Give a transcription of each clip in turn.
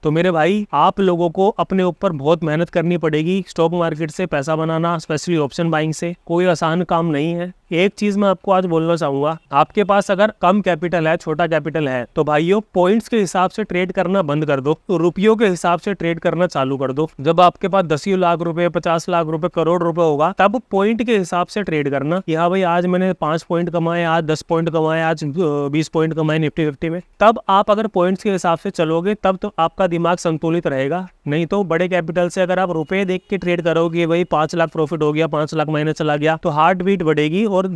तो मेरे भाई आप लोगों को अपने ऊपर बहुत मेहनत करनी पड़ेगी। स्टॉक मार्केट से पैसा बनाना, स्पेशली ऑप्शन बाइंग से, कोई आसान काम नहीं है। एक चीज मैं आपको आज बोलना चाहूंगा, आपके पास अगर कम कैपिटल है, छोटा कैपिटल है, तो भाइयों पॉइंट्स के हिसाब से ट्रेड करना बंद कर दो, तो रुपयों के हिसाब से ट्रेड करना चालू कर दो। जब आपके पास 10 लाख रुपए, 50 लाख रुपए, करोड़ रुपए होगा, तब पॉइंट के हिसाब से ट्रेड करना कि हाँ भाई आज मैंने 5 पॉइंट कमाए, आज 10 पॉइंट कमाए, आज 20 पॉइंट कमाए निफ्टी 50 में। तब आप अगर पॉइंट्स के हिसाब से चलोगे तब तो आपका दिमाग संतुलित रहेगा। नहीं तो बड़े कैपिटल से अगर आप रुपए देख के ट्रेड करोगे, भाई 5 लाख प्रॉफिट हो गया, 5 लाख माइनस चला गया, तो हार्ट बीट बढ़ेगी और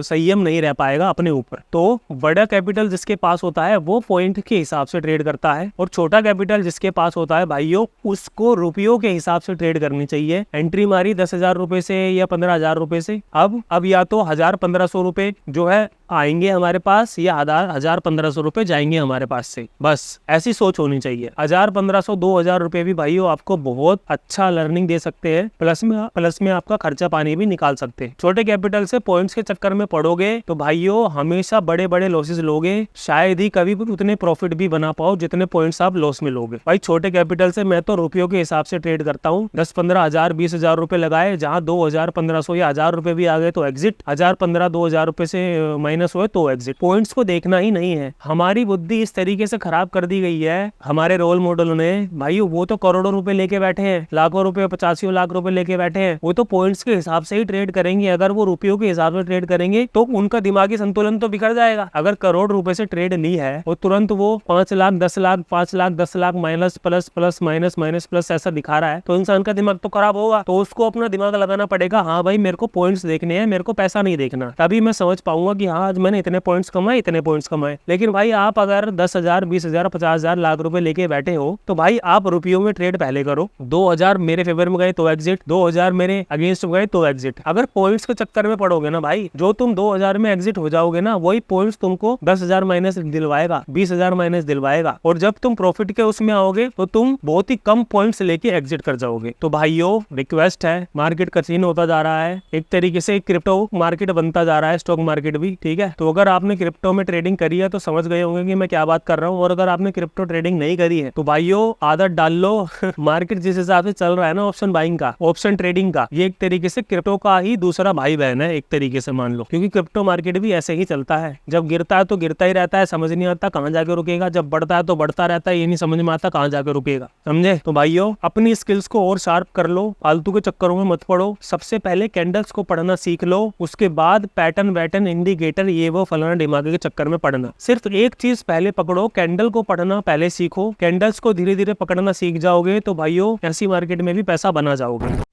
संयम नहीं रह पाएगा अपने ऊपर। तो बड़ा कैपिटल जिसके पास होता है वो पॉइंट के हिसाब से ट्रेड करता है, और छोटा कैपिटल जिसके पास होता है भाइयों उसको रुपयों के हिसाब से ट्रेड करनी चाहिए। एंट्री मारी 10,000 रुपए से या 15,000 रुपए से, अब या तो 1,000-1,500 रुपए जो है आएंगे हमारे पास, या 1,000-1,500 रुपए जाएंगे हमारे पास से। बस ऐसी सोच होनी चाहिए। 1,000-1,500 2,000 रुपए भी भाइयों आपको बहुत अच्छा लर्निंग दे सकते हैं, प्लस में आपका खर्चा पानी भी निकाल सकते हैं। छोटे कैपिटल से पॉइंट्स के चक्कर में पड़ोगे तो भाइयों हमेशा बड़े बड़े लॉसेस लोगे, शायद ही कभी उतने प्रॉफिट भी बना पाओ जितने पॉइंट्स आप लॉस में लोगे। भाई छोटे कैपिटल से मैं तो रुपयों के हिसाब से ट्रेड करता हूँ। 10-15 हजार 20,000 रुपए लगाए, जहाँ 2,000-1,500 या 1,000 रुपए भी आ गए तो एग्जिट, 1,000-15,000-2,000 रुपए से माइनस हुए तो एग्जिट। पॉइंट्स को देखना ही नहीं है। हमारी बुद्धि इस तरीके से खराब कर दी गई है हमारे रोल मॉडलों ने। भाइयों वो तो करोड़ों रुपए लेके बैठे हैं, लाखों रुपए, 85 लाख रुपए लेके बैठे हैं, वो तो पॉइंट्स के हिसाब से ही ट्रेड करेंगे। अगर वो रुपयों के हिसाब से ट्रेड करेंगे तो उनका दिमागी संतुलन तो बिखर जाएगा। अगर करोड़ रुपए से ट्रेड ली है और तुरंत वो 5 lakh 10 lakh 5 lakh 10 lakh minus plus plus minus minus plus ऐसा दिखा रहा है, तो इंसान का दिमाग तो खराब होगा। तो उसको अपना दिमाग लगाना पड़ेगा, हाँ भाई मेरे को पॉइंट्स देखने हैं, मेरे को पैसा नहीं देखना। तभी मैं समझ पाऊंगा कि हाँ आज मैंने इतने पॉइंट्स कमाए, इतने पॉइंट्स कमाए। लेकिन भाई आप अगर 10,000 20,000 50,000 लाख रुपए लेके बैठे हो तो भाई आप रुपयों में ट्रेड पहले करो। 2,000 मेरे फेवर में गए तो एग्जिट, 2,000 मेरे अगेंस्ट गए तो एग्जिट। अगर पॉइंट्स के चक्कर में पड़ोगे ना भाई, जो तुम 2,000 में एग्जिट हो जाओगे ना, वही पॉइंट्स तुमको 10,000 माइनस दिलवाएगा, 20,000 माइनस दिलवाएगा। और जब तुम प्रॉफिट के उसमें आओगे तो तुम बहुत ही कम पॉइंट्स लेके एग्जिट कर जाओगे। तो भाइयों रिक्वेस्ट है, मार्केट कठिन होता जा रहा है, एक तरीके से क्रिप्टो मार्केट बनता जा रहा है, स्टॉक मार्केट भी, ठीक है। तो अगर आपने क्रिप्टो में ट्रेडिंग करी है तो समझ गए होंगे कि मैं क्या बात कर रहा हूँ। और अगर आपने क्रिप्टो ट्रेडिंग नहीं करी है तो भाइयों आदत डाल लो। मार्केट जिस हिसाब से चल रहा है ना ऑप्शन बाइंग का, ऑप्शन ट्रेडिंग का, ये एक तरीके से क्रिप्टो का ही दूसरा भाई बहन है, एक तरीके से मान लो। क्योंकि क्रिप्टो मार्केट भी ऐसे ही चलता है, जब गिरता है तो गिरता ही रहता है, समझ नहीं आता कहाँ जाके रुकेगा, जब बढ़ता है तो बढ़ता रहता है, ये नहीं समझ में आता कहाँ जाके रुकेगा, समझे। तो भाइयों अपनी स्किल्स को और शार्प कर लो, फालतू के चक्करों में मत पड़ो। सबसे पहले कैंडल्स को पढ़ना सीख लो, उसके बाद पैटर्न वैटर्न इंडिकेटर ये वो फलाना दिमाग के चक्कर में पढ़ना। सिर्फ एक चीज पहले पकड़ो, कैंडल को पढ़ना पहले सीखो। कैंडल्स को धीरे धीरे पकड़ना सीख जाओगे तो भाइयों ऐसी मार्केट में भी पैसा बना जाओगे।